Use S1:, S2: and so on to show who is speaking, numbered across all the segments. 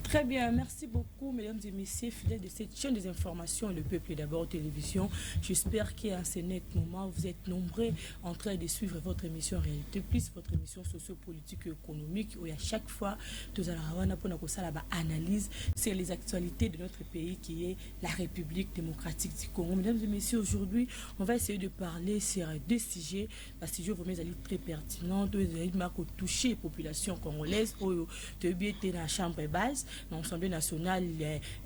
S1: Très bien, merci beaucoup, mesdames et messieurs, fidèles de cette chaîne des informations, le peuple d'abord télévision. J'espère qu'à ce net moment, vous êtes nombreux en train de suivre votre émission Réalité Plus, votre émission sociopolitique et économique, où à chaque fois, nous allons avoir analyse sur les actualités de notre pays, qui est la République démocratique du Congo. Mesdames et messieurs, aujourd'hui, on va essayer de parler sur deux sujets, parce que je vous mets très pertinent, de toucher la population congolaise, où tu es dans la chambre basse. Dans l'Assemblée nationale,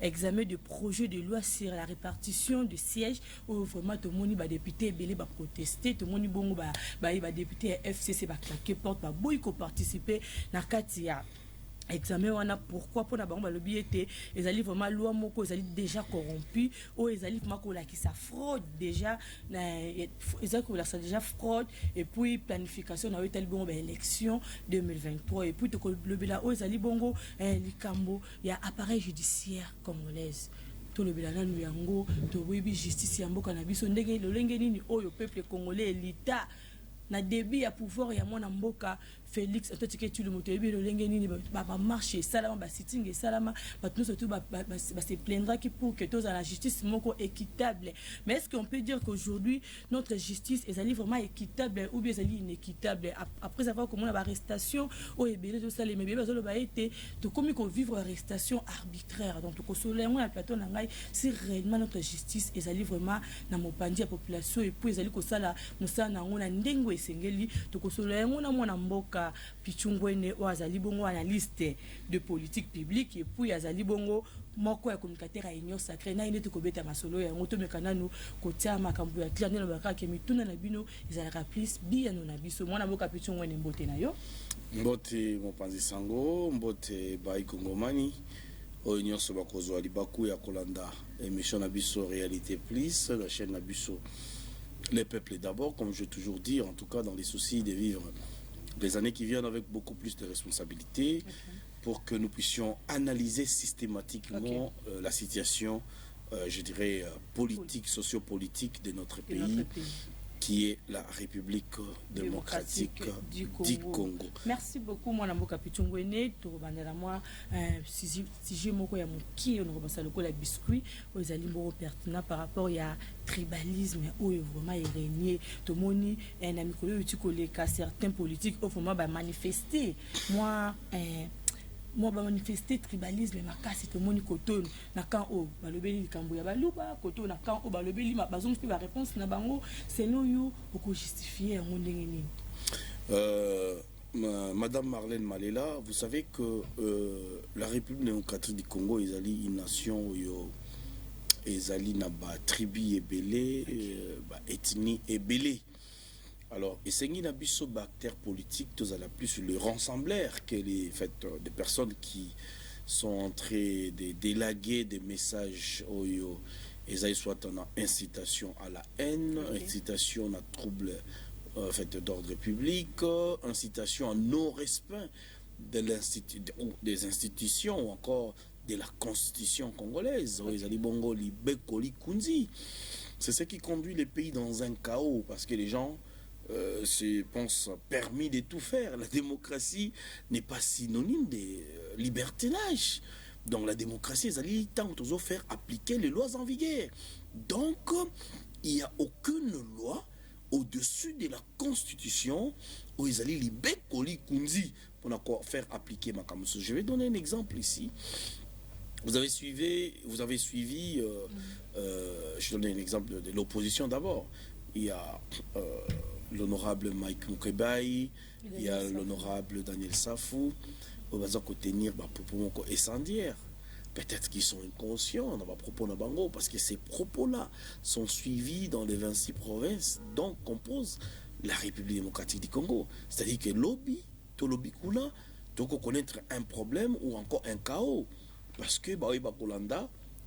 S1: examen de projet de loi sur la répartition de sièges où vraiment tout le monde va député belé va protester, tout le monde bon va député FCC va claquer porte va boyko participer na katia examen wana pourquoi pour na bango le biété ils allaient vraiment loi moko ils allaient déjà corrompu ou ils allaient vraiment ko la qui sa fraude déjà ils allaient ko la déjà fraude et puis planification na tel bon élection 2023 et puis to le bila ou ils allaient bongo likambo ya appareil judiciaire congolaise tout le bilana nous yango to wibi justice ya mboka na biso ndenge lolenge nini oyo peuple congolais l'état na débit à pouvoir ya mwana mboka Félix atotike tu le motoyebi le lenge nini ba marcher salama ba sitting et salama ba tout surtout ba se plaindra qui pour que tous à la justice moko équitable. Mais est-ce qu'on peut dire qu'aujourd'hui notre justice est vraiment équitable ou bien elle inéquitable après avoir comment la arrestation au ebele de ça les bébés bazolo ba été to comme qu'on vivre arrestation arbitraire donc to soler moi plateau na ngai si réellement notre justice est vraiment na mopandi ya population et puis ezali ko sala musana ngona ndengo esengeli to soler ngona mwana mboka Pichungwene ou azali bongo analyste de politique publique et puis azali bongo moko ya communicateur à union sacrée na ineto kobeta masolo ya ngoto mekana no kotia makambo ya clane na baka ke mituna na bino ezala raplis bien na biso mwana mboka Pichungwene mbote na yo
S2: mbote mopanzi sango mbote bai kongomani o union so bakozwa libaku ya kolanda émission na biso Réalité Plus la chaîne na biso les peuples d'abord comme je veux toujours dire en tout cas dans les soucis de vivre les années qui viennent avec beaucoup plus de responsabilités pour que nous puissions analyser systématiquement la situation, je dirais, politique, sociopolitique de notre pays, qui est la République démocratique du Congo.
S1: Merci beaucoup, mon amour Pichungwene. Tu rebandes moi si j'ai mon coin qui on repasse le la biscuit aux aliments pertinents par rapport à tribalisme où vraiment il régné. Tout le monde un ami tu connais qu'à certains politiques au moment va manifester. Moi ba manifester tribalisme ma kasi to moni koton na kan o balobeli likambo ya baluba koton na kan o balobeli ma bazong pe ba réponse na bango selon yo pour justifier en ndenge nini.
S2: Madame Marlène Malela, vous savez que la République démocratique du Congo est une nation yo ezali na ba tribu ebele ba ethnie ebele. Alors, et c'est une abysso bactère politique, tous à la plus le rassemblaire, que les fait des personnes qui sont en train de délaguer des messages au yo, et soit en incitation à la haine, incitation à trouble fait d'ordre public, incitation à non-respect de des institutions ou encore de la constitution congolaise. C'est ce qui conduit les pays dans un chaos parce que les gens se pensent permis de tout faire. La démocratie n'est pas synonyme de libertinage. Donc la démocratie, elle tente de faire appliquer les lois en vigueur. Donc, il n'y a aucune loi au-dessus de la Constitution où ils allaient pour faire appliquer ma camouflage. Je vais donner un exemple ici. Vous avez suivi, je donne un exemple de l'opposition d'abord. Il y a l'honorable Mike Moukebaï, il y a l'honorable Daniel Safou, on va tenir des propos incendiaires. Peut-être qu'ils sont inconscients dans les propos de Bango, parce que ces propos-là sont suivis dans les 26 provinces dont compose la République démocratique du Congo. C'est-à-dire que lobby, tout lobby koula, tu peux connaître un problème ou encore un chaos. Parce que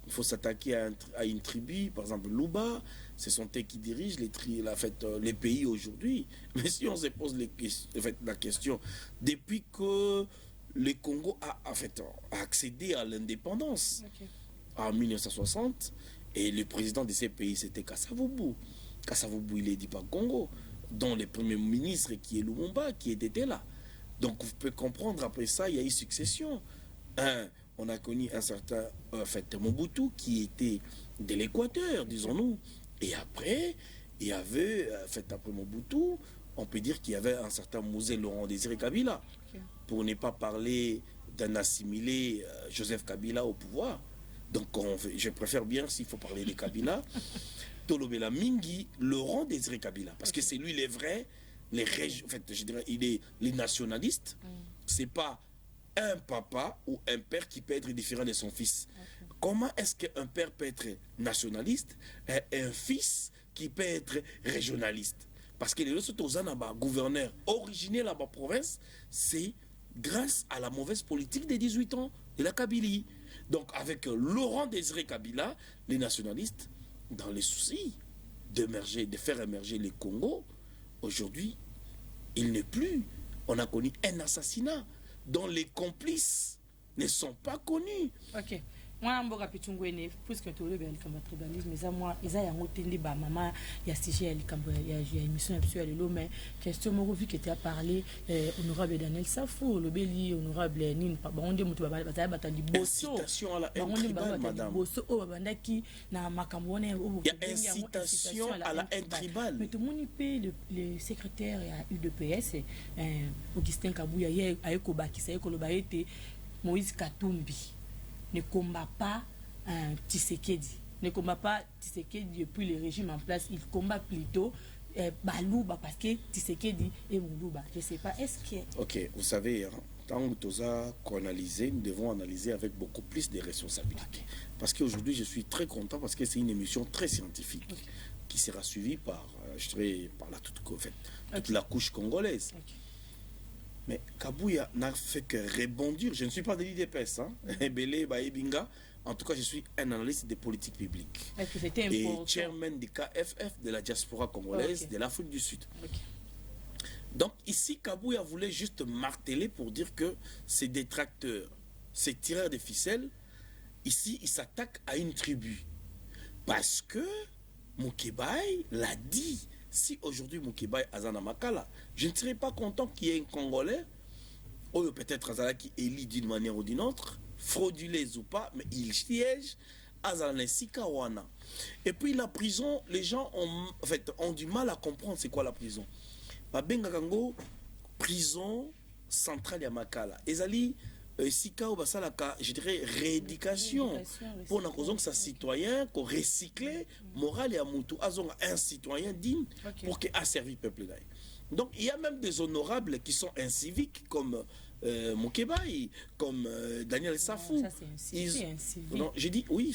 S2: il faut s'attaquer à une tribu, par exemple Luba, ce sont eux qui dirigent les pays aujourd'hui. Mais si on se pose la question, depuis que le Congo a accédé à l'indépendance en 1960, et le président de ces pays c'était Kasavubu. Kasavubu, il est dit pas Congo, dont le premier ministre qui est Lumumba, qui était là. Donc vous pouvez comprendre, après ça, il y a eu succession. on a connu un certain Mobutu qui était de l'Équateur, disons-nous. Et après, il y avait, après Mobutu, on peut dire qu'il y avait un certain Mosé Laurent Désiré Kabila. Pour ne pas parler d'un assimilé Joseph Kabila au pouvoir. Donc je préfère bien, s'il faut parler de Kabila, Tolobela Mingi, Laurent Désiré Kabila. Parce que c'est lui les vrais, je dirais, il est les nationalistes. C'est pas un papa ou un père qui peut être différent de son fils. Comment est-ce qu'un père peut être nationaliste et un fils qui peut être régionaliste? Parce que les autres gouverneurs originaires de la province, c'est grâce à la mauvaise politique des 18 ans de la Kabylie. Donc avec Laurent Désiré Kabila, les nationalistes, dans les soucis de faire émerger les Congo, aujourd'hui, il n'est plus. On a connu un assassinat dont les complices ne sont pas connus.
S1: Ok. Moi, je suis pitungwene puisque tu le tribalisme, mais moi, ils ont entendu ba maman, il y a sujet il y a émission absolue le mais question moi vu que tu as parlé honorable Daniel Safou, le beli honorable Nine pas on dit mutu ba batali bosso.
S2: Incitation à la haine tribale, madame.
S1: Bosso o babandaki na makambo na
S2: il y a incitation à la haine tribale.
S1: Mais tout le monde le secrétaire à UDPS Augustin Kabouya hier ayeko bakisa ayeko lo baete Moïse Katumbi ne combat pas Tshisekedi. Ne combat pas Tshisekedi depuis le régime en place. Il combat plutôt Balouba parce que Tshisekedi est Moulouba. Je ne sais pas. Est-ce que...
S2: Ok, vous savez, hein, tant que nous avons analysé, nous devons analyser avec beaucoup plus de responsabilités. Okay. Parce qu'aujourd'hui, je suis très content parce que c'est une émission très scientifique qui sera suivie par, toute la couche congolaise. Okay. Mais Kabouya n'a fait que rebondir. Je ne suis pas de l'IDPS, hein. En tout cas, je suis un analyste des politiques publiques. Et chairman du KFF de la diaspora congolaise de l'Afrique du Sud. Donc ici, Kabouya voulait juste marteler pour dire que ces détracteurs, ces tireurs de ficelles, ici, ils s'attaquent à une tribu. Parce que Moukébaï l'a dit. Si aujourd'hui Moukébaï Azana Makala, je ne serais pas content qu'il y ait un Congolais, ou peut-être Azana qui élit d'une manière ou d'une autre, frauduleux ou pas, mais il siège Azana Sikawana. Et puis la prison, les gens ont du mal à comprendre c'est quoi la prison. Babenga Kango, prison centrale à Makala. Ezali, Sika ou Basalaka, je dirais rééducation pour que sa citoyen qu'on recycle moral et amoutou un citoyen digne pour qu'il a servi le peuple. Donc il y a même des honorables qui sont inciviques comme Moukébaï, comme Daniel Safou. J'ai dit oui,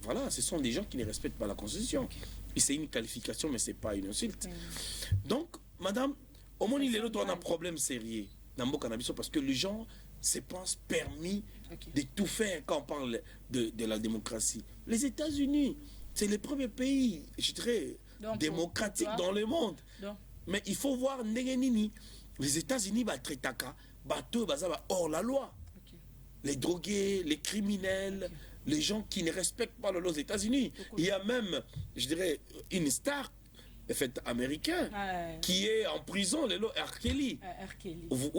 S2: voilà, ce sont des gens qui ne respectent pas la Constitution. C'est une qualification mais c'est pas une insulte. Donc madame, au moins il est là on a un problème sérieux dans le cannabis parce que les gens se pensent permis de tout faire quand on parle de la démocratie. Les États-Unis, c'est le premier pays, je dirais, démocratique dans le monde. Mais il faut voir Ndengenini. Les États-Unis, hors la loi. Les drogués, les criminels, les gens qui ne respectent pas la loi aux États-Unis. Il y a même, je dirais, une star américain qui est en prison, le R. Kelly. Vous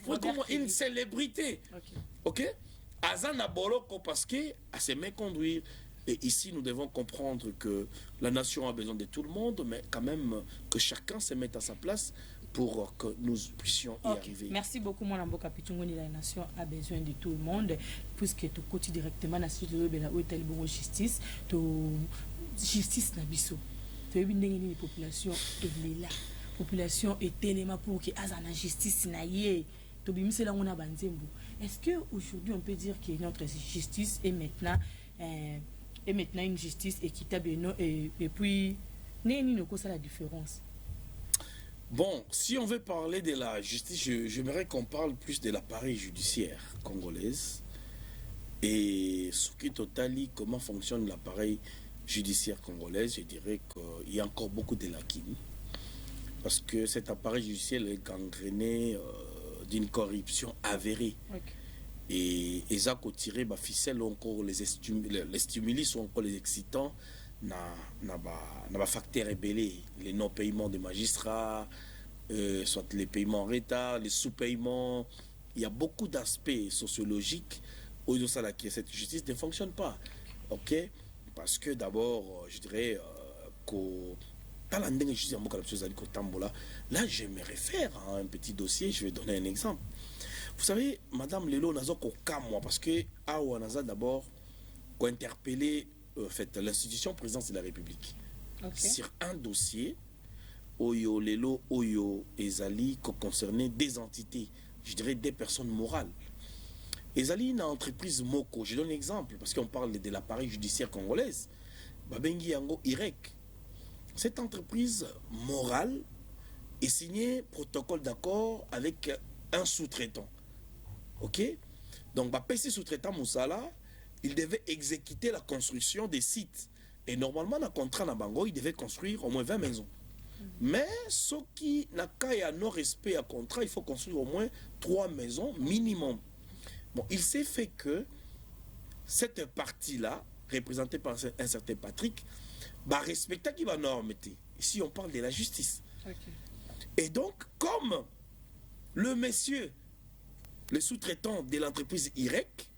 S2: pouvez comment une célébrité. Ok? Azana Boloko parce que à se méconduire. Et ici, nous devons comprendre que la nation a besoin de tout le monde, mais quand même que chacun se mette à sa place pour que nous puissions y arriver.
S1: Merci beaucoup, mon ambo Kapitungoni. La nation a besoin de tout le monde, puisque tu côté directement la suite de la justice, justice nabiso. Les populations est là. La population est tellement pour que la justice n'aille. Est-ce qu'aujourd'hui on peut dire que notre justice est maintenant une justice équitable et puis n'est-ce pas la différence?
S2: Bon, si on veut parler de la justice, j'aimerais qu'on parle plus de l'appareil judiciaire congolaise et ce qui totali comment fonctionne l'appareil judiciaire congolaise. Je dirais qu'il y a encore beaucoup de lacunes parce que cet appareil judiciaire est gangréné d'une corruption avérée. Et ils ont tiré la ficelle encore les stimuli sont encore les excitants na facteur rebellé, les non-paiements des magistrats, soit les paiements en retard, les sous-paiements. Il y a beaucoup d'aspects sociologiques cette justice ne fonctionne pas. Ok? Parce que d'abord, je dirais là, je me réfère à un petit dossier, je vais donner un exemple. Vous savez, Madame Lelo Nazo moi parce que Awa Naza d'abord interpellé l'institution présidence de la République sur un dossier Oyo Lelo Oyo Ezali concerné des entités, je dirais des personnes morales. Ezali une entreprise Moko, je donne un exemple parce qu'on parle de l'appareil judiciaire congolaise. Babengi Yango Irek. Cette entreprise morale est signée protocole d'accord avec un sous-traitant. Ok? Donc, PC sous-traitant Moussala, il devait exécuter la construction des sites. Et normalement, dans le contrat Nabango, il devait construire au moins 20 maisons. Mais ce qui n'a qu'à non-respect à contrat, il faut construire au moins 3 maisons minimum. Bon, il s'est fait que cette partie-là, représentée par un certain Patrick, bah respecter qui va norme. Ici, on parle de la justice. Et donc, comme le monsieur, le sous-traitant de l'entreprise IREC,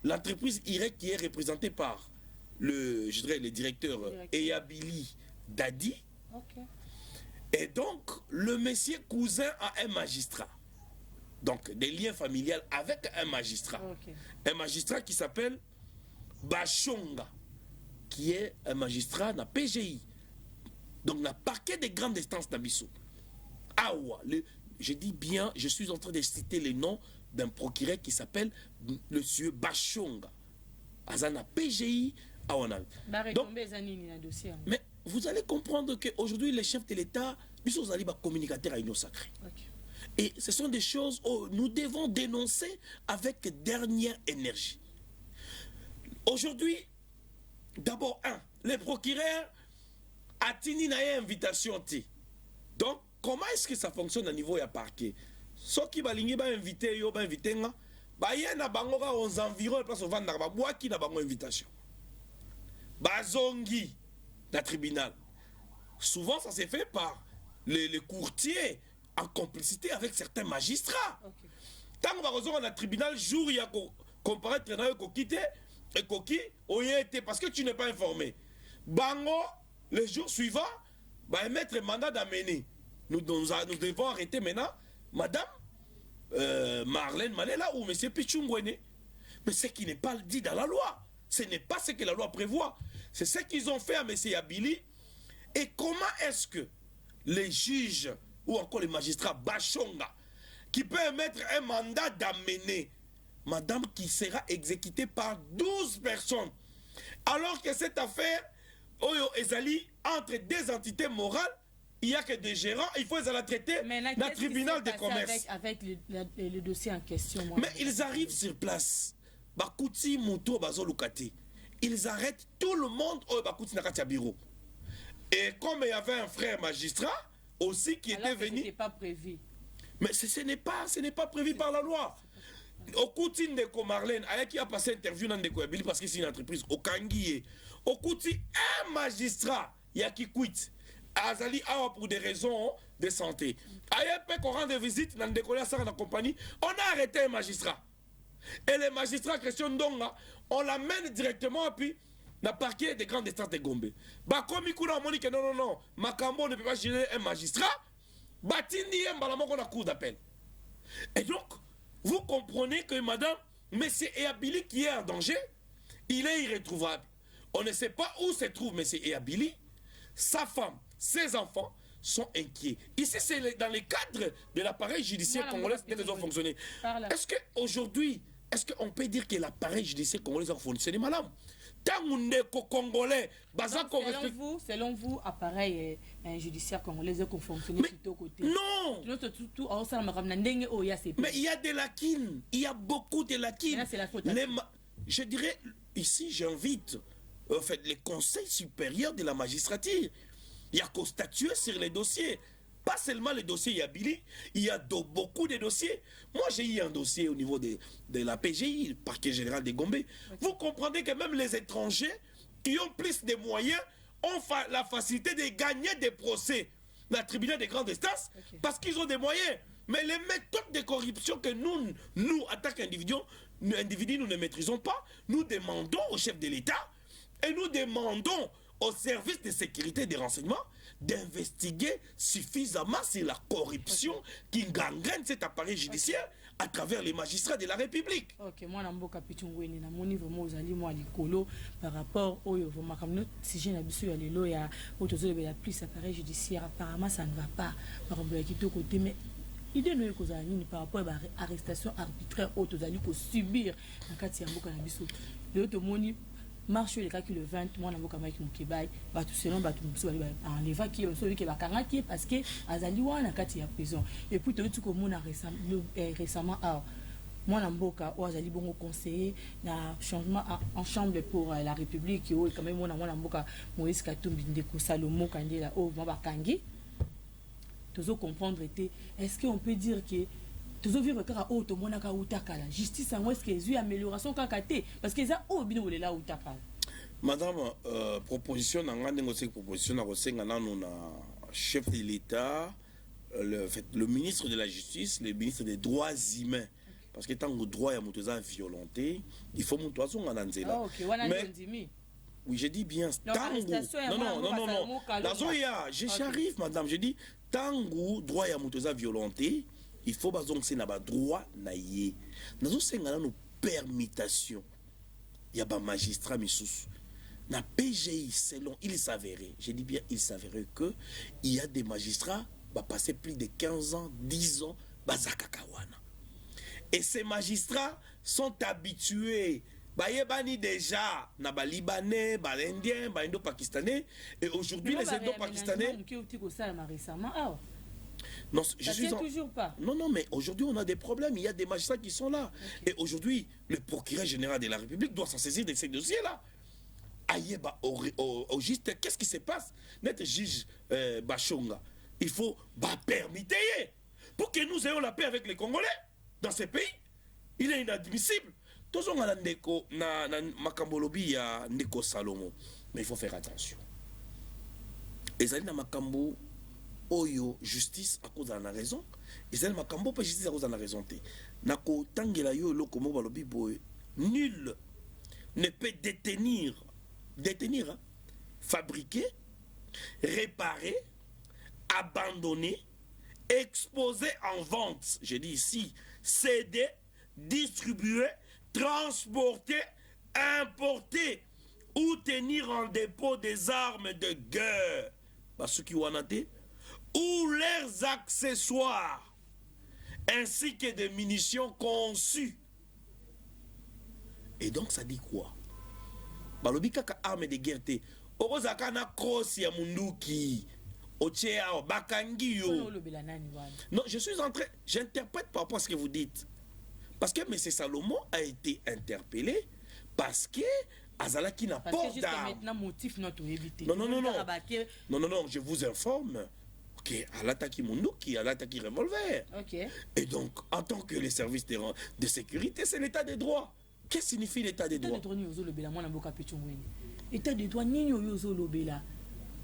S2: l'entreprise IREC qui est représentée par le directeur Eyabili Dadi, et donc le monsieur cousin à un magistrat. Donc, des liens familiaux avec un magistrat. Un magistrat qui s'appelle Bachonga, qui est un magistrat dans PGI. Donc, dans le parquet des grandes instances d'Abisso. Awa, je dis bien, je suis en train de citer les noms d'un procureur qui s'appelle monsieur Bachonga. Azana PGI, Awana. Donc, mais vous allez comprendre qu'aujourd'hui, les chefs de l'État, ils sont allés communicateurs à une sacrée. Et ce sont des choses où nous devons dénoncer avec dernière énergie. Aujourd'hui, d'abord, les procureurs a tenu une invitation. Donc, comment est-ce que ça fonctionne au niveau du parquet? Ceux qui vont inviter, ils vont inviter, ils vont environ place au Vandar, qui n'a pas invitation. Bazongi, la tribunal. Souvent, ça s'est fait par les courtiers en complicité avec certains magistrats. Tant qu'on va rejoindre le tribunal, jour il y a comparaître dans le quitter et coquille, parce que tu n'es pas informé. Bango, le jour suivant, va émettre un mandat d'amener. Nous devons arrêter maintenant Madame Marlène Malela ou M. Pichungwene. Mais ce qui n'est pas dit dans la loi. Ce n'est pas ce que la loi prévoit. C'est ce qu'ils ont fait à M. Abili. Et comment est-ce que les juges ou encore les magistrats Bachonga, qui peut émettre un mandat d'amener madame qui sera exécutée par 12 personnes, alors que cette affaire, Oyo Ezali, entre deux entités morales, il n'y a que des gérants, il faut les la traiter dans le tribunal de commerce.
S1: Avec le dossier en question.
S2: Mais ils arrivent sur place. Bakouti, Moutou, Bazolukati. Ils arrêtent tout le monde au Bakouti Nakatia bureau. Et comme il y avait un frère magistrat aussi qui était venu.
S1: Ce n'est pas prévu.
S2: Mais ce n'est pas prévu par la loi. Au Kouti Ndeko Marlène, qui a passé interview dans Ndeko Abili parce que c'est une entreprise, au Kangiye. Au Kouti, un magistrat, il y a qui quitte. Azali Awa pour des raisons de santé. Ayepe qu'on rend des visites dans Ndeko Yassar dans la compagnie, on a arrêté un magistrat. Et les magistrats Christian Ndonga, on l'amène directement puis dans le parquet des grandes instances de Gombe. Bah comme il on dit que non, Makambo ne peut pas gérer un magistrat, Batindi Mbalamoko a cour d'appel. Et donc, vous comprenez que madame, monsieur Eyabili qui est en danger, il est irrétrouvable. On ne sait pas où se trouve monsieur Eyabili, sa femme, ses enfants sont inquiets. Ici, c'est dans le cadre de l'appareil judiciaire congolais que les ont fonctionné. Est-ce qu'aujourd'hui, est-ce qu'on peut dire que l'appareil judiciaire congolais a fonctionné, madame? Congolais,
S1: selon vous, appareil judiciaire congolais a fonctionné plutôt côté.
S2: Non! Mais il y a des lacunes. Il y a beaucoup de lacunes.
S1: Là, c'est la faute.
S2: Je dirais, ici, j'invite les conseils supérieurs de la magistrature. Il y a qu'à statuer sur les dossiers. Pas seulement les dossiers Yabili, il y a beaucoup de dossiers. Moi, j'ai eu un dossier au niveau de la PGI, le parquet général de Gombe. Vous comprenez que même les étrangers qui ont plus de moyens ont la facilité de gagner des procès dans le tribunal de grande instance parce qu'ils ont des moyens. Mais les méthodes de corruption que nous, en tant qu'individus, nous ne maîtrisons pas, nous demandons au chef de l'État et nous demandons aux services de sécurité et de renseignement d'investiguer suffisamment sur la corruption qui gangrène cet appareil judiciaire à travers les magistrats de la République.
S1: Ok, moi, je suis vraiment par rapport au sujet de la plus appareil judiciaire. Apparemment, ça ne va pas. Mais l'idée n'est pas par rapport à l'arrestation arbitraire pour subir dans le cas de marche le cas qui le 20 moi na boka maki mukebai batu selon batu muso bali enleva qui celui qui va kangaki parce que azali wana kati ya prison et puis tout comme on a récemment moi na mboka o azali bongo conseiller na changement en chambre pour la République qui quand même moi na mboka Moïse Katumbi ndeko Salomo Kandela o mabakangi tozo comprendre était est-ce qu'on peut dire que toujours vivre car au to mona ka utakala justice en est-ce que y amélioration kakate parce que ça au bino là utakala
S2: madame proposition nanga ndenge c'est proposition na kosenga nanu na chef de l'État le ministre de la justice le ministre des droits humains parce que tant que droit ya moto za violenté il faut mon toison na nzela
S1: mais
S2: oui je dis bien tango non j'arrive madame je dis tango droit ya moto za violenté il faut que c'est un droit naïe. Nous avons une permutation. Il y a un magistrat missus. Na PGI selon il s'avérait, je dis bien il s'avérait que il y a des magistrats qui passer plus de 15 ans, 10 ans bazakakawana. Et ces magistrats sont habitués Bayebani déjà na ba libanais, ba indien, ba indo-pakistanais et aujourd'hui les indo-pakistanais non, je suis
S1: toujours pas.
S2: Non, mais aujourd'hui on a des problèmes. Il y a des magistrats qui sont là. Okay. Et aujourd'hui, le procureur général de la République doit s'en saisir de ces dossiers-là. Aïe, au juste, qu'est-ce qui se passe? Notre juge Bachonga, il faut permettre pour que nous ayons la paix avec les Congolais dans ces pays. Il est inadmissible. Tous on a na makambolobi ya Ndeko Salomo, mais il faut faire attention. Et ça na makambo oyo justice à cause de la raison et c'est le makambo pas justice à cause de la raison té nako tangela yo loko mo balobi boy nul ne peut détenir hein, fabriquer réparer abandonner exposer en vente je dis ici céder distribuer transporter importer ou tenir en dépôt des armes de guerre parce qui wanate ou leurs accessoires, ainsi que des munitions conçues. Et donc ça dit quoi? Balobi kaka arme de guerre te. Orozaka na cross ya munduki. Ochea bakangi yo. Non, je suis en train, j'interprète par rapport à ce que vous dites. Parce que M. Salomon a été interpellé parce que Azalaki n'a pas d'arme. Non, je vous informe. À l'attaque Munduki, à l'attaque revolver.
S1: Okay.
S2: Et donc, en tant que les services de sécurité, c'est l'état des droits. Qu'est-ce que signifie l'état des droits?
S1: État des droits,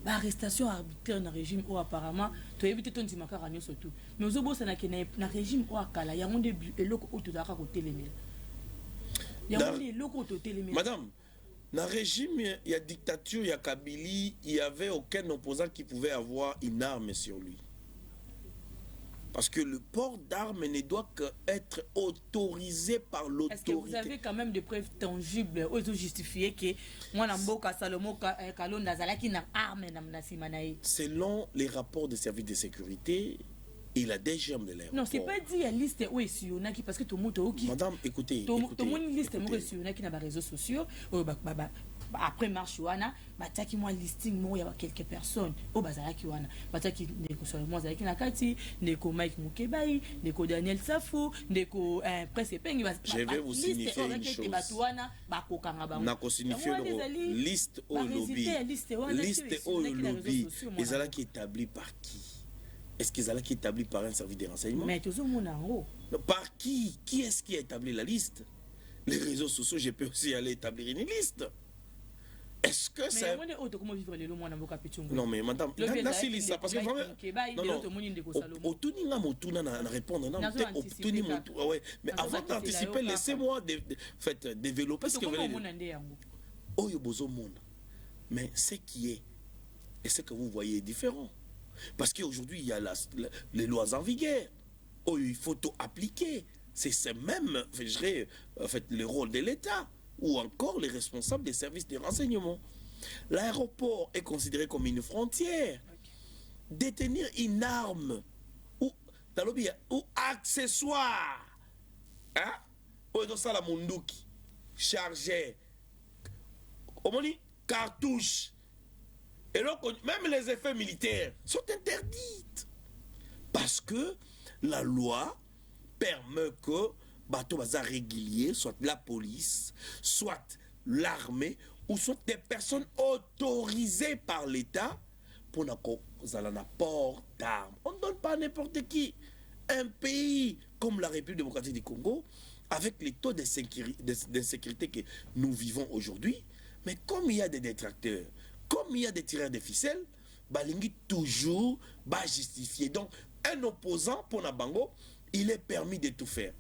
S1: l'arrestation arbitraire dans le régime où apparemment, tu as évité ton timakara surtout. Mais aux autres, c'est un régime où il y a un début et l'autre où tu as côté les
S2: Madame, dans le régime, il y a dictature, il y a Kabylie, il n'y avait aucun opposant qui pouvait avoir une arme sur lui. Parce que le port d'armes ne doit qu'être autorisé par l'autorité.
S1: Est-ce que vous avez quand même des preuves tangibles où ils ont justifié que moi, Namboka, Salomo, Kalon, Nazala, qui n'a arme,
S2: selon les rapports des services de sécurité, il a des germes de l'air.
S1: Non, c'est pas dit à liste où est sur parce que tout le monde
S2: Madame, écoutez.
S1: Tout le monde liste où est sur qui n'a pas réseaux sociaux. Après marche wana, bataki moi listing moi il y a quelques personnes au bazala ki wana. Bataki ndeko Salomo Zalaki na kati, ndeko Mike Mukebai, ndeko Daniel Safou, ndeko presse pengi
S2: je vais vous signifier une chose. Na ko signifier liste au lobby. Liste au lobby. Ezala qui établi par qui? Est-ce qu'ils allaient qui établi par un service de renseignement?
S1: Mais toujours mon en
S2: par qui? Qui est-ce qui a établi la liste? Les réseaux sociaux, je peux aussi aller établir une liste. Est-ce que c'est...
S1: comment vivre les lois
S2: Non, mais madame, c'est ça, parce que vraiment... Non, tout n'y a pas répondre. Mais avant d'anticiper, laissez-moi développer ce que vous voulez dire. Mais ce qui est, et ce que vous voyez est différent. Parce qu'aujourd'hui, il y a les lois en vigueur. Il faut tout appliquer. C'est même, je dirais, en fait, le rôle de l'État ou encore les responsables des services de renseignement. L'aéroport est considéré comme une frontière. Détenir une arme ou accessoire, hein, ou dans ça la munduki, chargé, cartouche, et donc même les effets militaires sont interdits parce que la loi permet que bateau bazar régulier, soit la police, soit l'armée, ou soit des personnes autorisées par l'État pour un port d'armes. On ne donne pas à n'importe qui. Un pays comme la République démocratique du Congo, avec les taux d'insécurité que nous vivons aujourd'hui, mais comme il y a des détracteurs, comme il y a des tireurs de ficelles, Balingi toujours va justifier. Donc, un opposant pour Nabango, il est permis de tout faire.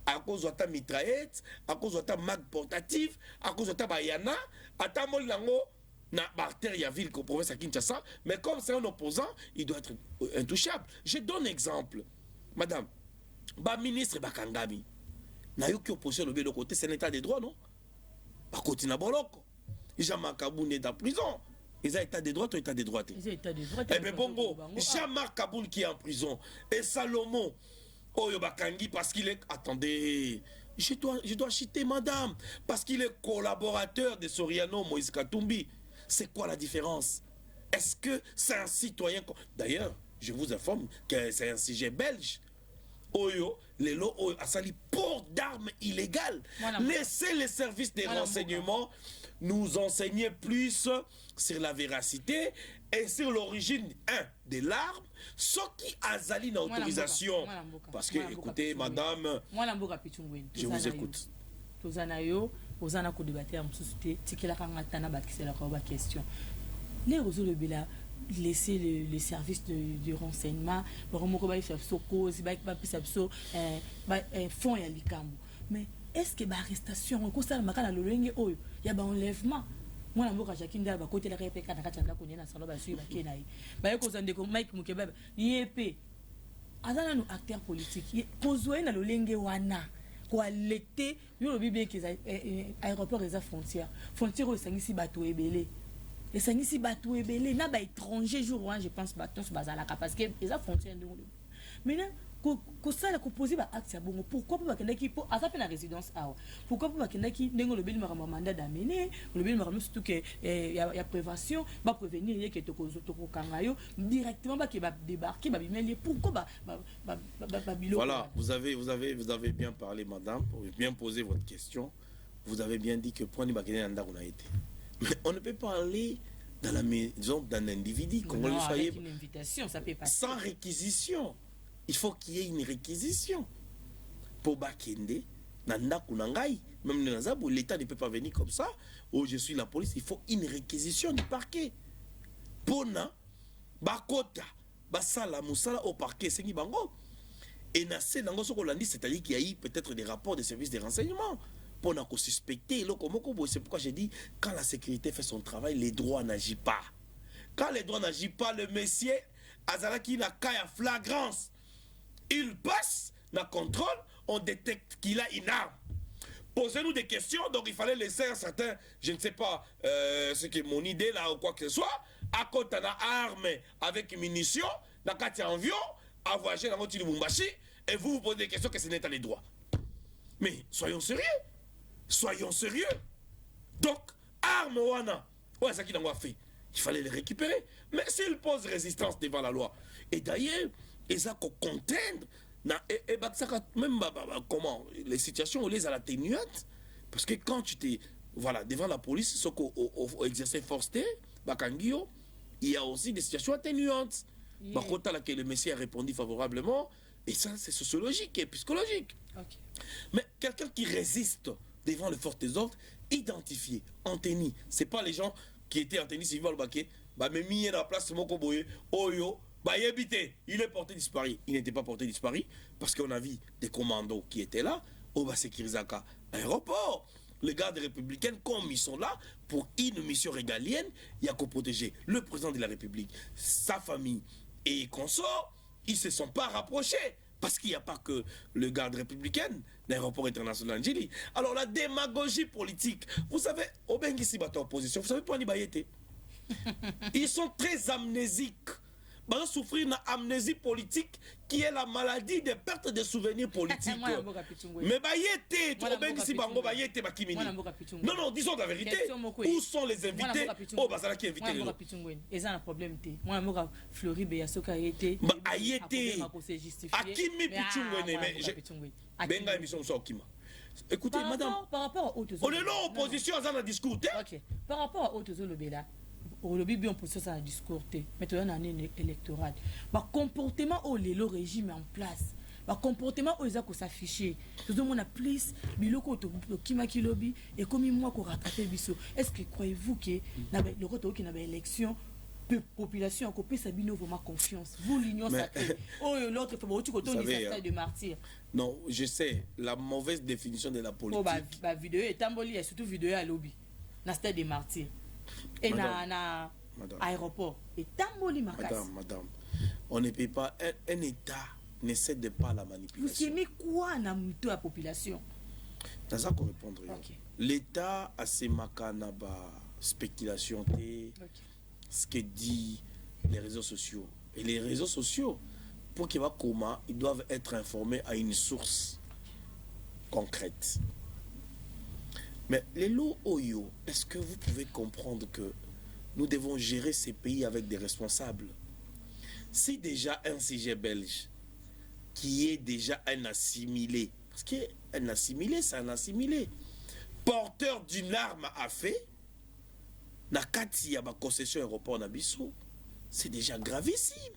S2: À cause de ta mitraillette, à cause de ta mag portative, à cause de ta bayana, à ta molango, na barter ya ville qu'on province à Kinshasa, mais comme c'est un opposant, il doit être intouchable. Je donne un exemple. Madame, ministre Bakangami, na yo qui opposition le côté, c'est l'état des droits, non? Par côté na boloko. Jean-Marc Kaboun est en prison. Ils ont état des droits ou état des droits? Eh bien, bongo, Jean-Marc Kaboun qui est en prison. Et Salomon, Oyo Bakangi, parce qu'il est... Attendez, je dois chiter madame. Parce qu'il est collaborateur de Soriano Moïse Katumbi. C'est quoi la différence? Est-ce que c'est un citoyen... D'ailleurs, je vous informe que c'est un sujet belge. Oyo, les lots Oyo a sali port d'armes illégales. Laissez les services des renseignements nous enseigner plus sur la véracité et sur l'origine de l'arme, ce qui a zali une autorisation. Parce que, écoutez, madame, je vous écoute.
S1: Laisser les services de renseignement, mais est-ce que l'arrestation, il y a un enlèvement? Moi, je suis un côté de la République, je suis un acteur politique. Aéroport des frontières. Frontières, c'est bateau ébélé. Et ça ici bateau ébélé. N'a pas étranger jour, je pense, bateau sur Bazalaka parce que les frontières. Maintenant, que ça la composé ba acte bon pourquoi pas qu'il qui pour à la résidence a pourquoi pas qu'il qui n'engo le bill mandat d'amener le bill surtout que il y a prévention va prévenir il y a que to kangayo directement ba qui va débarquer ba bimeli pourquoi
S2: voilà, vous avez bien parlé madame, vous avez bien posé votre question, vous avez bien dit que point ni ba kenda on a été, mais on ne peut pas aller dans la maison d'un individu comme le soyez
S1: une invitation ça peut pas
S2: sans réquisition. Il faut qu'il y ait une réquisition pour Bakende, même l'État ne peut pas venir comme ça. Oh, je suis la police, il faut une réquisition du parquet. Pona, Bakota, Basala, Moussala au parquet, c'est qui bango. Et c'est-à-dire qu'il y a eu peut-être des rapports des services de renseignement. Pour nous suspecter, c'est pourquoi j'ai dit, quand la sécurité fait son travail, les droits n'agissent pas. Quand les droits n'agissent pas, le messier, Azalaki n'a qu'à flagrance. Il passe dans le contrôle, on détecte qu'il a une arme. Posez-nous des questions, donc il fallait laisser un certain, je ne sais pas, ce qui est mon idée là ou quoi que ce soit, à côté d'une arme avec munitions, dans un avion, à voyager dans votre Lubumbashi, et vous posez des questions que ce n'est pas les droits. Mais soyons sérieux. Soyons sérieux. Donc, arme wana, ouais, ça qui n'a fait. Il fallait les récupérer. Mais s'ils posent résistance devant la loi, et d'ailleurs, ils ont contendre, et même comment, les situations où les atténuantes, parce que quand tu t'es, voilà, devant la police, ce qu'on exerce force, Bakangio, il y a aussi des situations atténuantes. Par contre, à laquelle le Messie a répondu favorablement, et ça, c'est sociologique et psychologique. Okay. Mais quelqu'un qui résiste devant les forces des ordres, identifié, enteni, c'est pas les gens qui était en tennis civil, bah, mais mis dans la place, Moko Boye, Oyo, bah, il est porté disparu. Il n'était pas porté disparu parce qu'on a vu des commandos qui étaient là, au bas Sekirizaka, aéroport. Les gardes républicains, comme ils sont là pour une mission régalienne, il y a qu'à protéger le président de la République, sa famille et consorts, ils ne se sont pas rapprochés. Parce qu'il n'y a pas que le garde républicain, l'aéroport international Njili. Alors la démagogie politique, vous savez, au Bengissi Bata opposition, vous savez pas ni bayete. Ils sont très amnésiques. Ils vont souffrir d'une amnésie politique qui est la maladie de perte de souvenirs politiques. Mais bayete, au Bengissi Bango bayete bakimini. Non, non, disons la vérité. Où sont les invités? Oh, Bazala qui est invité.
S1: Et ça, un problème. Moi, je suis Fleury Beyasoka été.
S2: Ayete. Akimi Pichungwene. Benga émission sur Okima. Écoutez, madame.
S1: Par rapport aux autres.
S2: On est là, opposition, on a discuté.
S1: Ok. Par rapport aux autres Lobela. Au lobby bien pour ça discours maintenant en année électorale bah comportement au le régime en place bah comportement aux que s'afficher tout le monde a plus biloko to kimaki lobby et comme moi ko rattraper biso est-ce que croyez-vous que le retour qui na élection population ko pesa bino vraiment confiance vous l'union sacrée oh l'autre faut tu koto ni ça de martyr
S2: non je sais la mauvaise définition de la politique
S1: oh bah vidéo et tamboli et surtout vidéo à lobby na stade de martyr et na aéroport et tamboli makasi
S2: madame on ne peut pas un état ne cède pas à la manipulation
S1: vous aimez quoi na muto la population
S2: dans ça qu'on répondre okay. L'état a ses makana ba spéculation okay. Ce que dit les réseaux sociaux et les réseaux sociaux pour qu'ils va comment ils doivent être informés à une source concrète. Mais les lots Oyo, est-ce que vous pouvez comprendre que nous devons gérer ces pays avec des responsables? Si déjà un sujet belge qui est déjà un assimilé, parce qu'un assimilé, c'est un assimilé, porteur d'une arme à feu, nakati ya ba concession aéroport Nabiso, c'est déjà gravissime.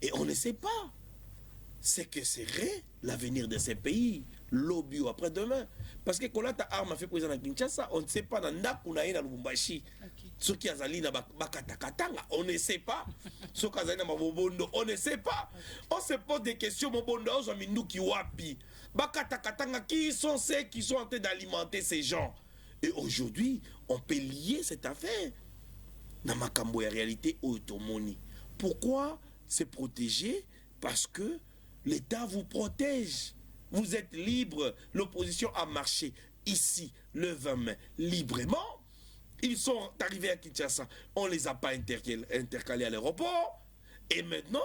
S2: Et on ne sait pas ce que serait l'avenir de ces pays. Lobby ou après-demain. Parce que quand la arme a fait président à Kinshasa, on ne sait pas dans na Lubumbashi. Ce qui a zali na bakatakatanga, on ne sait pas. Ce qui a zali na mabobondo, on ne sait pas. On se pose des questions, mobondo, on mindu ki wapi. Bakatakatanga, qui sont ceux qui sont en train d'alimenter ces gens? Et aujourd'hui, on peut lier cette affaire. Na makambo ya réalité automoni. Pourquoi se protéger? Parce que l'État vous protège. Vous êtes libre, l'opposition a marché ici le 20 mai librement. Ils sont arrivés à Kinshasa, on ne les a pas intercalés à l'aéroport. Et maintenant,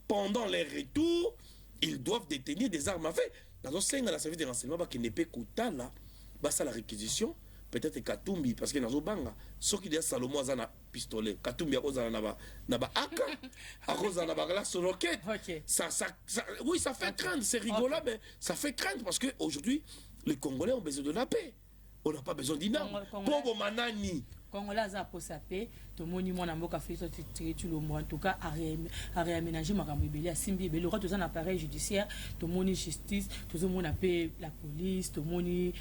S2: pendant les retours, ils doivent détenir des armes à feu. Dans le service de renseignement, qui n'est pas écoutant là, ça la réquisition. Peut-être Katumbi, parce que dans Banga, ceux qui disent Salomon a un pistolet, Katumbi a un AK, a un roquette. Oui, ça fait craindre, c'est rigolo, mais ça fait craindre parce qu'aujourd'hui, les Congolais ont besoin de la paix. On n'a pas besoin d'INAM. Pour Manani.
S1: Congolais a pour sa paix, tout le monde a mboka fait ça tout le monde en tout cas à réaménager Makamibeli à Simbi le roi tout un appareil judiciaire tout le monde justice tout le monde a payé la police tout le monde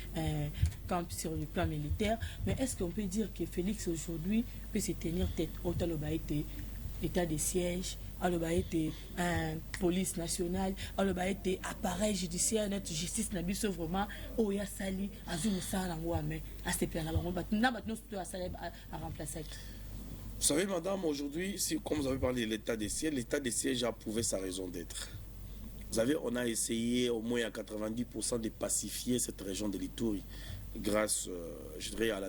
S1: camp sur le plan militaire mais est-ce qu'on peut dire que Félix aujourd'hui peut se tenir tête au été état de siège alors été police nationale alors été appareil judiciaire notre justice n'a pas vraiment au ya sali azumi sana ngwame à ce plan là na maintenant à remplacer.
S2: Vous savez madame aujourd'hui si comme vous avez parlé de l'état de siège a prouvé sa raison d'être. Vous savez on a essayé au moins à 90% de pacifier cette région de l'Ituri grâce je dirais à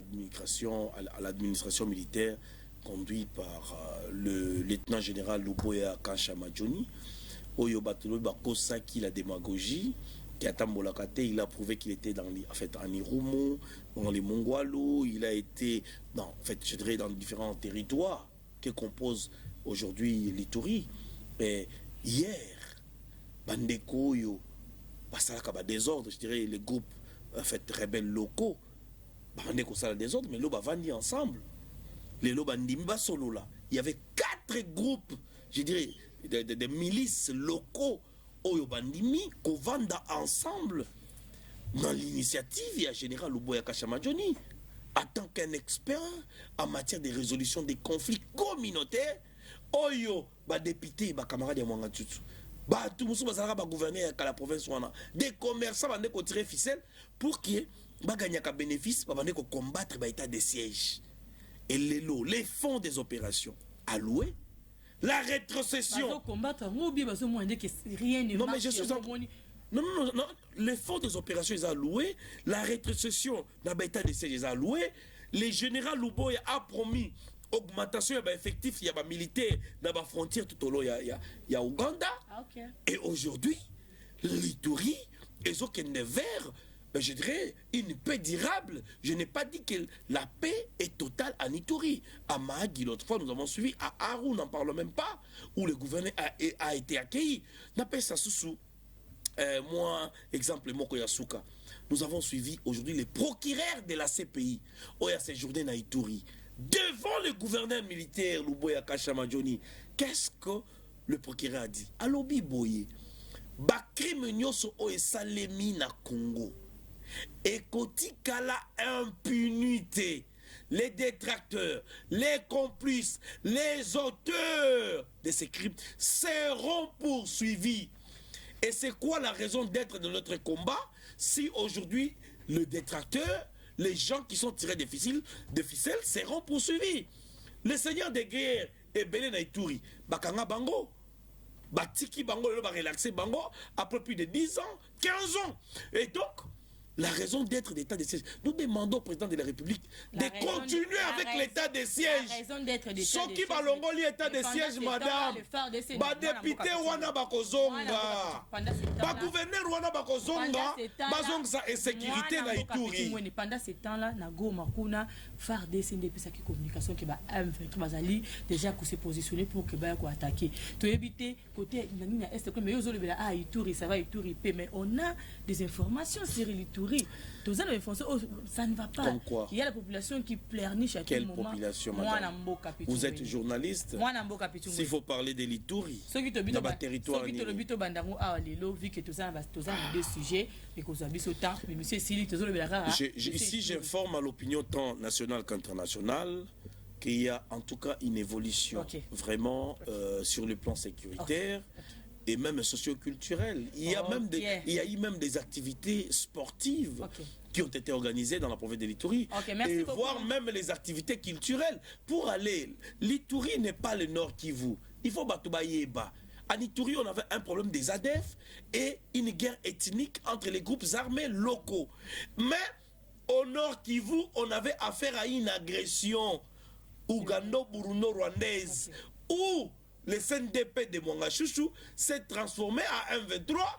S2: l'administration militaire conduit par le lieutenant général Luboya Kanchamadjoni. Oyo Batolo Bakosa qui la démagogie, qui a tambolakate, il a prouvé qu'il était en Irumo, dans les Mongwalo, il a été je dirais dans différents territoires que compose aujourd'hui l'Ituri. Et hier, Bandeko yo, Basalaka désordre, je dirais les groupes rebelles locaux, Bandeko ça désordre, mais l'eau vandi ensemble. Les Lobandimba solo là, il y avait 4 groupes, je dirais, de milices locaux, Oyobandimi, qu'on vanda ensemble dans l'initiative, il y a général Luboya Kashamadjoni. en tant qu'un expert en matière de résolution des conflits communautaires, oyo, ba député, ba camarade ya Mwanga Tutu, ba tout musu bazala ba gouverneur à la province wana, des commerçants bande ko tirer ficelle pour que ba gagner ka bénéfice, ba bande ko combattre ba état de siège. Et les fonds des opérations alloués, la rétrocession.
S1: Non, mais je suis
S2: non, les fonds des opérations sont alloués, la rétrocession dans l'état de siège est allouée, le général Luboya a promis augmentation d'effectifs, il y a des militaires dans la frontière tout au long, il y a Ouganda. Et aujourd'hui, l'Ituri, ils ont qu'un verre. Je dirais une paix durable. Je n'ai pas dit que la paix est totale à Ituri. À Mahagi, l'autre fois, nous avons suivi. À Aru, n'en parle même pas, où le gouverneur a été accueilli. N'appelle ça sous. Moi, exemple, Moko Yasuka. Nous avons suivi aujourd'hui les procureurs de la CPI. où il y a séjourné à Ituri. Devant le gouverneur militaire, Luboya Kashamadjoni. Qu'est-ce que le procureur a dit? Alobi Boye. Bakrime nyoso o esalemi na Congo. Et kotika la impunité, les détracteurs, les complices, les auteurs de ces crimes seront poursuivis. Et c'est quoi la raison d'être de notre combat si aujourd'hui le détracteur, les gens qui sont tirés de ficelles seront poursuivis? Le seigneur de guerre est Béné Naïtouri, Bakanga Bango. Batiki Bango, le va relaxer Bango après plus de 10 ans, 15 ans. Et donc, la raison d'être d'état de siège, nous demandons au président de la République de continuer avec l'état de siège. Ce qui va l'ongoli l'état de siège, madame. Ba député wana bakozonga. Ba gouverneur wana bakozonga. Bazonga insécurité na Ituri.
S1: Pendant ce temps-là, na Goma kuna FARDC depuis sa communication qui va M23 bazali déjà qu'on s'est positionné pour que ba ko attaquer. To éviter côté na est que mais yo zolo bela Ituri ça va Ituri mais on a des informations sur l'Ituri. Ça ne va pas.
S2: Comme quoi?
S1: Il y a la population qui pleurniche à tout moment.
S2: Quelle population, madame? Vous êtes journaliste. S'il faut parler de l'Ituri, dans le territoire.
S1: Vu que tout ça, deux sujets,
S2: ici, j'informe à l'opinion tant nationale qu'internationale qu'il y a en tout cas une évolution vraiment sur le plan sécuritaire. Et même socio-culturel. Il y a eu même des activités sportives qui ont été organisées dans la province de l'Ituri. Et voire même les activités culturelles. Pour aller, l'Ituri n'est pas le Nord Kivu. Il faut Batoubaïeba. En Ituri, on avait un problème des ADF et une guerre ethnique entre les groupes armés locaux. Mais au Nord Kivu, on avait affaire à une agression ougando-burundo-rwandaise où le CNDP de Mwanga Chouchou s'est transformé à un 23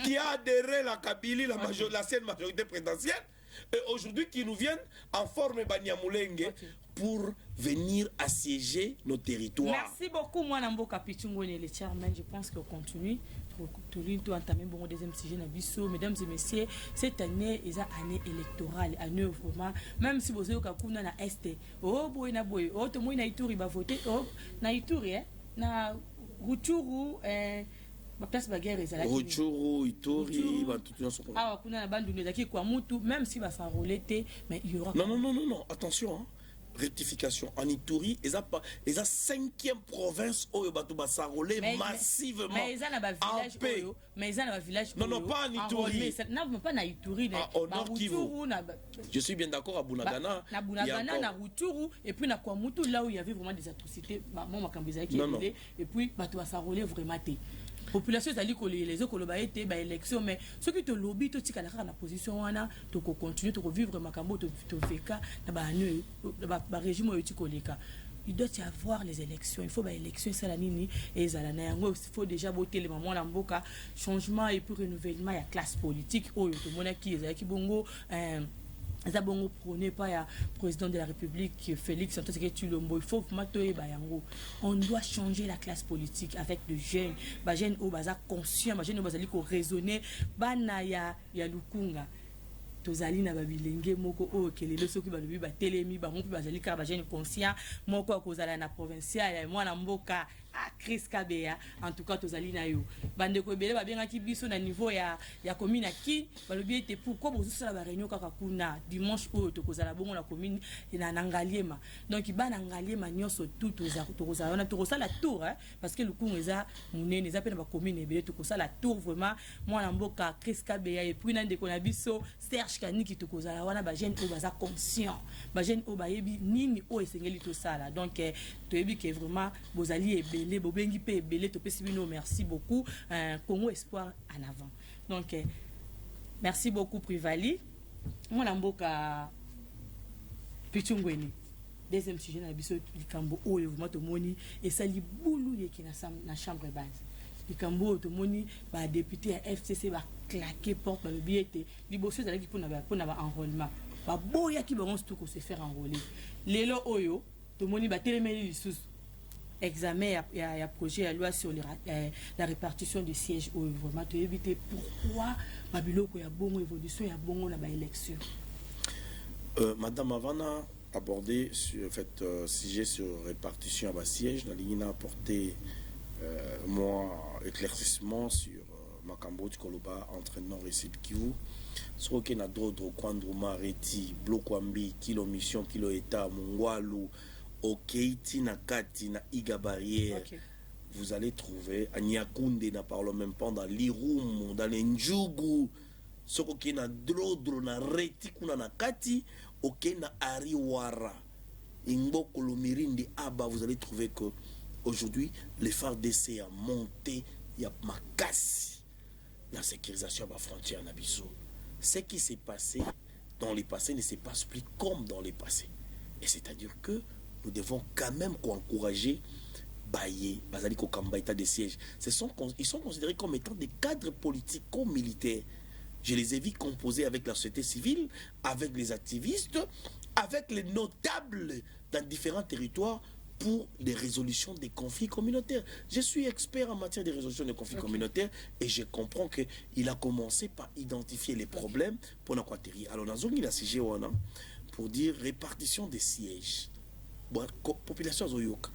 S2: qui a adhéré à la Kabylie, l'ancienne majorité présidentielle, et aujourd'hui qui nous viennent en forme Banyamulenge pour venir assiéger nos territoires.
S1: Merci beaucoup, moi, Namboka Pichungone, le chairman. Je pense qu'on continue. Pour entamer bon deuxième sujet Nabiso, mesdames et messieurs, cette année est une année électorale, année vraiment. Même si vous avez un na Est, oh boy na boy, oh tout le monde na Ituri va voter, oh na Ituri na Rutshuru place baguerre ezala
S2: Rutshuru Ituri ba tout nyonso
S1: ah kuna na bandu ndaki kwa mutu même si va s'enrôler mais il y aura
S2: non attention hein. Rectification en Ituri ils a 5e province où bato ba s'enrôler massivement
S1: mais ils en a village mais ils en a village
S2: non pas en Ituri
S1: non pas na Ituri
S2: je suis bien d'accord à Bunagana
S1: na Bunagana na Rutshuru et puis na kwa mutu là où il y avait vraiment des atrocités bon makambeza qui et puis bato ba s'enrôler vraiment population zali ko les okoloba été ba élection mais ce qui te lobby to tika na position wana to ko continuer to vivre makambo to veka na ba régime yo tikoleka. Il doit y avoir les élections, il faut ba élection ça la nini et zala na yango il faut déjà voter les mamans la mboka changement et puis renouvellement ya classe politique oyo to mona ki ezaki bongo Zabongo prôné par le président de la République, Félix Antoine Tshilombo. Il faut on doit changer la classe politique avec les jeunes. Les jeunes qui sont conscients, les jeunes qui sont raisonnés. Banaya ya lukunga. Tozali na babilenge moko o kelelo soki balobi ba telemi ba moko bazali ka ba jeune conscient moko akozala na provincial ya mwana mboka Chris Kabea en tout cas tozali na yo bande ko belé ba benga ki biso na niveau ya commune ki balobi était pourquoi bozo sala ba réunion kaka kuna dimanche oyo tokozala bongo na commune na Ngaliema donc ba na Ngaliema nyonso tout tokozala na tokosala tour parce que le coup eza munene eza pena ba commune belé tokosala tour vraiment moi na mboka Chris Kabea et puis na ndeko na biso Serge Kaniki tokozala wana ba jeune o baza conscient ba jeune o ba yebi nini o esengeli to sala donc toyebi que vraiment bozali ebele bobengi pe ebele to pesibino merci beaucoup Congo Espoir en avant donc merci beaucoup Privali moi na mboka Pichungweni deuxième sujet na biso likambo oyo vraiment to moni et ça li boulou yeki na chambre basse likambo to moni ba député ya FCC ba claquer porte ba biete liboso za ki pona ba enrôlement ba boya ki ba tout ko se faire enrôler lelo oyo to moni ba telemeli lisusu examen il y a projet à loi sur la répartition des sièges au vraiment to éviter pourquoi babiloko ya bongo évolution ya bongo na ba élection
S2: madame Avana abordé sur fait sujet sur répartition à bas siège na ligne apporté moi éclaircissement sur Makambo Koloba entraîneur récip Kivu sur que na d'autres Kwandro Mareti Blokwambi kilo mission kilo état Mongwalu Okeiti na Kati na Iga Barrière okay. Vous allez trouver à Nyakunde na parle même pas dans l'Irum dans les Njugu soko ki na Drodro na Reti kuna na Kati ok na Ariwara Ingbo Kolomirindi Aba vous allez trouver que aujourd'hui les FARDC a monté il y a Makasi la sécurisation à la frontière Nabiso ce qui s'est passé dans les passés ne se passe plus comme dans les passés et c'est-à-dire que nous devons quand même encourager Baye, Bazali Kokamba, état de siège. Ils sont considérés comme étant des cadres politico-militaires. Je les ai vus composer avec la société civile, avec les activistes, avec les notables dans différents territoires pour les résolutions des conflits communautaires. Je suis expert en matière de résolution des conflits communautaires et je comprends qu'il a commencé par identifier les problèmes pour l'Aquatérie. Alors, dans une CG pour dire répartition des sièges. Population zoyoka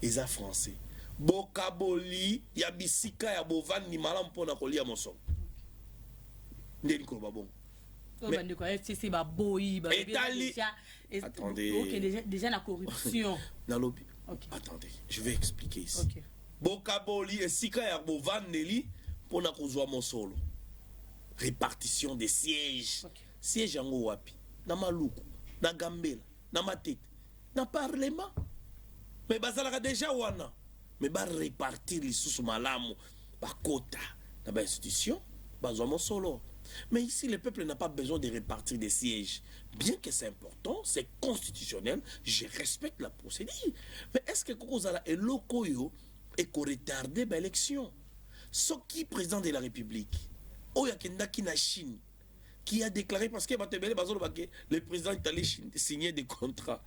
S2: eza français bokaboli ya bisika ya bovan ni malam pona kolia moso ndeni ko babon
S1: mais bande ko FCC ba boyi ba
S2: attendez
S1: déjà la corruption
S2: na lobby attendez je vais expliquer ici bokaboli esika ya bovan neli pona kozwa mosolo répartition des sièges siège yango wapi na Maluku na Gambela na Matete na parlement mais bazalaka déjà wana mais ba répartir les sous malamu ba quota na ba institution bazwa mosolo mais ici le peuple n'a pas besoin de répartir des sièges bien que c'est important c'est constitutionnel je respecte la procédure mais est-ce que kokozala eloko yo et ko retarder ba élection ce qui président de la République oya kendaki na Chine qui a déclaré parce que le président est allé signer des contrats.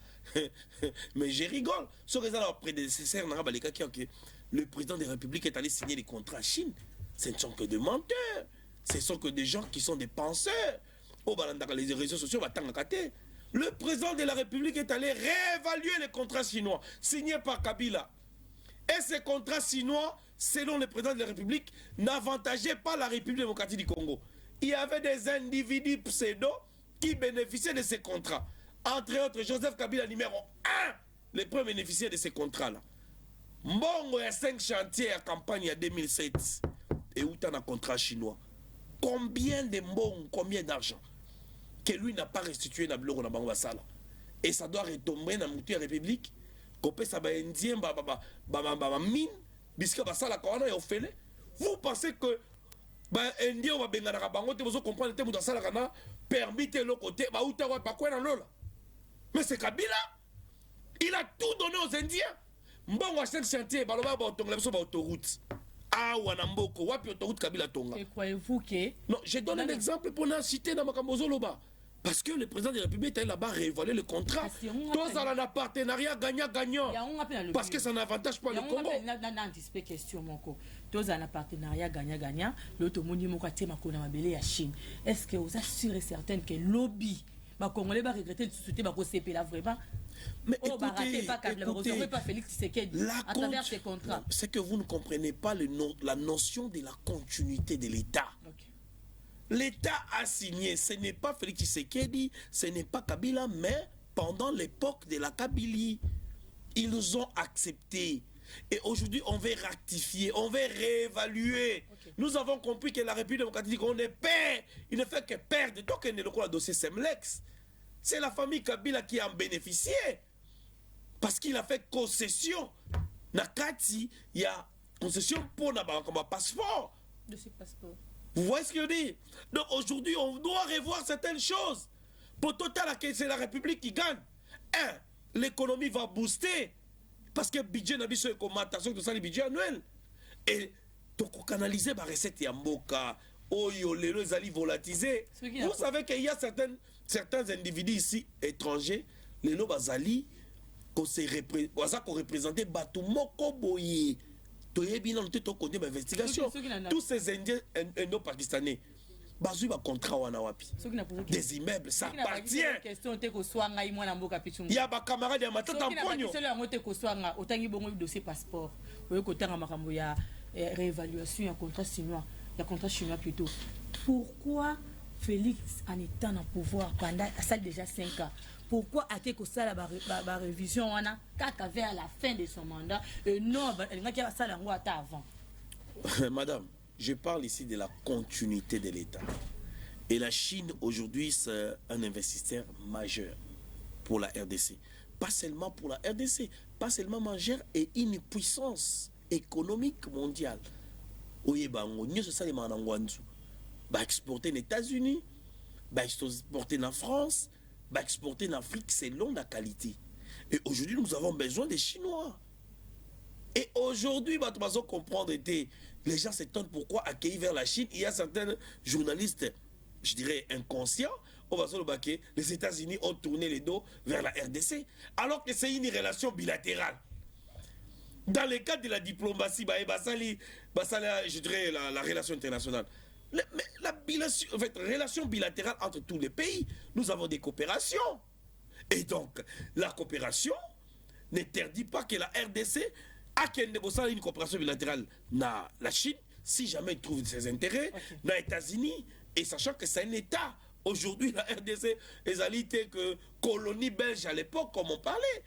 S2: Mais je rigole. Ce que leur prédécesseur, le président de la République est allé signer des contrats à Chine. Ce ne sont que des menteurs. Ce sont que des gens qui sont des penseurs. Les réseaux sociaux, le président de la République est allé réévaluer les contrats chinois signés par Kabila. Et ces contrats chinois, selon le président de la République, n'avantageaient pas la République démocratique du Congo. Il y avait des individus pseudo qui bénéficiaient de ces contrats. Entre autres, Joseph Kabila numéro 1, les premiers bénéficiaires de ces contrats-là. Mbongo, il y a 5 chantiers à campagne en 2007. Et où tu as un contrat chinois. Combien de mbongo, combien d'argent que lui n'a pas restitué dans le Bango Basala. Et ça doit retomber dans la République. Copé ça va indien, mine, bisque Basala, quand on a offert. Vous pensez que indien va benga bango te vous comprendre te muta sala kana permis te le côté ba uta wa pa kwena lola mais c'est Kabila il a tout donné aux indiens mbongo 5 chantiers baloba ba tonga biso ba autoroute wana mboko wapi autoroute Kabila tonga
S1: et croyez-vous que
S2: non je donne un exemple pour la citer dans Makambozo loba parce que le président de la République est là-bas réévaluer le contrat. Tous dans un partenariat gagnant-gagnant. Parce que ça n'avantage pas le Congo.
S1: Anticiper question moko. Tous dans un partenariat gagnant-gagnant. L'autre monde moko a téma kona mabele ya Chine. Est-ce que vous êtes sûr et certain que lobby, bah Congolais va regretter le société bah CP là vraiment?
S2: Mais écoutez,
S1: pas Félix Tshisekedi à travers ses contrats.
S2: C'est que vous ne comprenez pas la notion de la continuité de l'État. Okay. L'État a signé, ce n'est pas Félix Tshisekedi, ce n'est pas Kabila, mais pendant l'époque de la Kabylie, ils ont accepté. Et aujourd'hui, on va rectifier, on va réévaluer. Okay. Nous avons compris que la République démocratique, on est père, il ne fait que perdre. Donc, il y a le dossier Semlex. C'est la famille Kabila qui en bénéficié. Parce qu'il a fait concession. Nakati, il y a concession pour un passeport.
S1: De ce passeport.
S2: Vous voyez ce que je dis? Donc aujourd'hui, on doit revoir certaines choses. Pour Total, c'est la République qui gagne. L'économie va booster. Parce que le budget n'a pas de commentation de ça, le budget annuel. Et donc, on canalise la recette Yamboka. Les alliés volatilisés. Vous savez qu'il y a certains individus ici, étrangers, les Lobazali, qu'on représente Batumoko Boye. Tous ces Indiens indo-pakistanais, des immeubles, ça appartient. Il y a des camarades de Matata Pogno.
S1: Réévaluation, contrat chinois plutôt. Pourquoi Félix, en étant en pouvoir pendant ça déjà 5 ans, pourquoi a-t-il que ça la révision vers la fin de son mandat et non avant?
S2: Madame, je parle ici de la continuité de l'État. Et la Chine aujourd'hui c'est un investisseur majeur pour la RDC. Pas seulement pour la RDC, pas seulement majeur et une puissance économique mondiale. Exporter aux États-Unis, exporter en France, exporter en Afrique selon la qualité. Et aujourd'hui, nous avons besoin des Chinois. Et aujourd'hui, nous comprendre les gens s'étonnent pourquoi accueillir vers la Chine. Il y a certains journalistes, je dirais inconscients, les États-Unis ont tourné les dos vers la RDC, alors que c'est une relation bilatérale. Dans le cadre de la diplomatie, je dirais la relation internationale. Relation bilatérale entre tous les pays, nous avons des coopérations. Et donc, la coopération n'interdit pas que la RDC a une coopération bilatérale dans la Chine, si jamais il trouve ses intérêts, dans les États-Unis, et sachant que c'est un État. Aujourd'hui, la RDC est allée que colonie belge à l'époque, comme on parlait.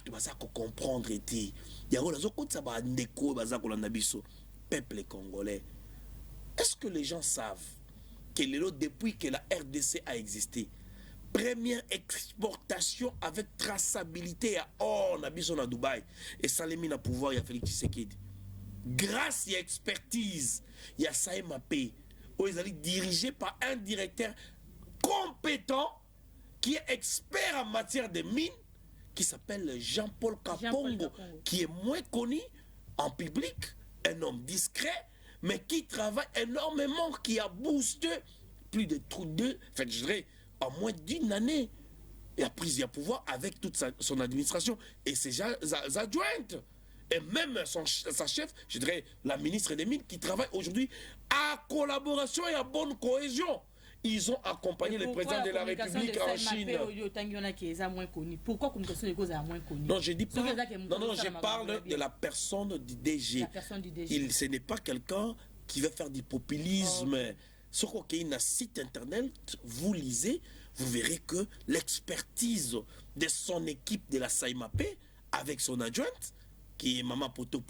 S2: Tu vas comprendre, il y a peuple congolais. Est-ce que les gens savent que depuis que la RDC a existé, première exportation avec traçabilité à or à Dubaï et ça les mis à pouvoir, il y a Félix Tshisekedi. Grâce à l'expertise, il y a SAEMAP, où ils allaient dirigé par un directeur compétent qui est expert en matière de mines, qui s'appelle Jean-Paul Kapongo, qui est moins connu en public, un homme discret, mais qui travaille énormément, qui a boosté plus de je dirais, en moins d'une année, et a pris à pouvoir avec toute son administration et ses adjointes. Et même sa chef, je dirais, la ministre des Mines, qui travaille aujourd'hui à collaboration et à bonne cohésion. Ils ont accompagné le président de la République en Chine.
S1: Pourquoi la communication des causes est moins connue?
S2: Non, je dis pas. Non, je parle de la personne du DG. Ce n'est pas quelqu'un qui veut faire du populisme. Sur un site internet, vous lisez, vous verrez que l'expertise de son équipe de la SAEMAP, avec son adjointe, qui est Madame Poto,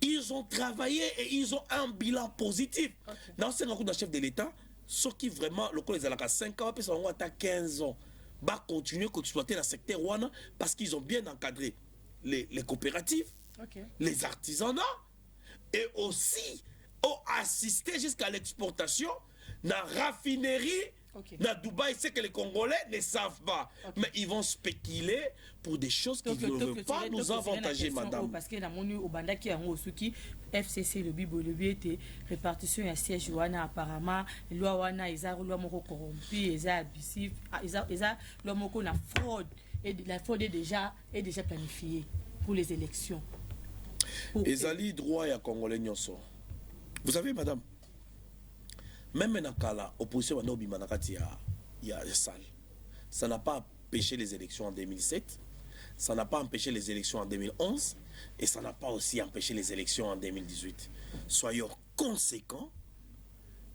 S2: ils ont travaillé et ils ont un bilan positif. Dans ce coup de chef de l'État, ceux qui vraiment, le coup les a 5 ans, puis ça va 15 ans, va continuer à exploiter le secteur Wana parce qu'ils ont bien encadré les coopératives, les artisanats, et aussi ont assisté jusqu'à l'exportation dans la raffinerie. Dans Dubaï, c'est que les Congolais ne savent pas. Mais ils vont spéculer pour des choses qui ne veulent pas nous avantager, madame.
S1: Parce que dans mon Obanda qui a un FCC, le était répartition et siège Wana apparemment, loi Wana, ils ont loi moko corrompu, ils ont abusif, ils ont loi moko na fraude. Et la fraude est déjà planifiée pour les élections.
S2: Les alliés droit et Congolais nyonso. Vous savez, madame, même dans la opposition, il y a salle. Ça n'a pas empêché les élections en 2007, ça n'a pas empêché les élections en 2011 et ça n'a pas aussi empêché les élections en 2018. Soyons conséquents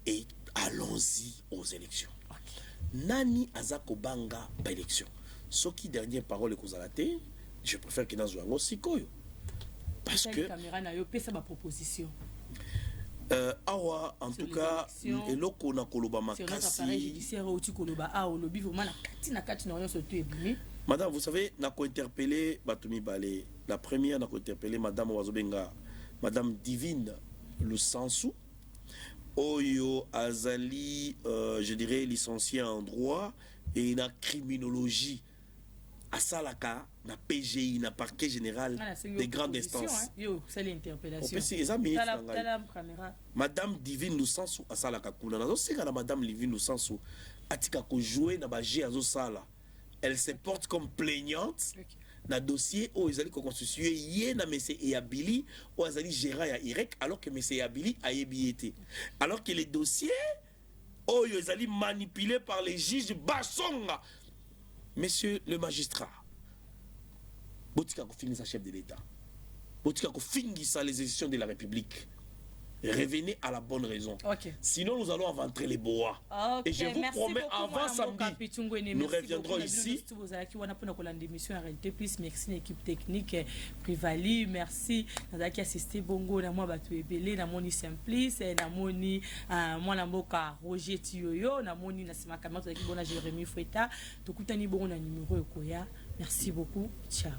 S2: et allons-y aux élections. Nani azako banga ba élection. Ce qui dernière parole est kozalate, je préfère que nazo yango sikoyo. Parce que
S1: caméra na yo pesa ba proposition.
S2: Awa en tout cas eloko na koloba makasi.
S1: Sur notre appareil judiciaire au koloba a au lobby vraiment na kati na so tu ebimi.
S2: Madame, vous savez, n'a interpellé Batumi Balé. La première n'a interpellé Madame Wazobenga, Madame Divine Lusansou. Oyo Azali, je dirais, licencié en droit et en criminologie. À Salaka, na PGI, na parquet général des grandes instances.
S1: Yo, c'est l'interpellation.
S2: Madame Divine Lusansou à Salaka Kuna. Nazo singa Madame Divine Lusansou. Atika ko jouer na baje azo sala. Elle se porte comme plaignante dans le dossier où ils allaient constituer hier na monsieur Eyabili où ils allaient gérer à Irek alors que monsieur Eyabili a été. Alors que les dossiers où ils allaient manipulés par les juges Bassonga. Monsieur le magistrat, Botika ko finir sa chef de l'État. Botika ko finir sa les institutions de la République. Revenez à la bonne raison. Sinon, nous allons inventer les bois. Et je vous promets, avant samedi, nous reviendrons ici.
S1: Merci l'équipe technique Privali. Merci à assisté Bongo, Namo Batuebele, Namoni Simplice, Namoni Mwanamboka Roger Tioyo, Namoni Nasima Kamata, Jérémy Foueta. Tokutani Bongo na numéro Ekoya. Merci beaucoup. Ciao.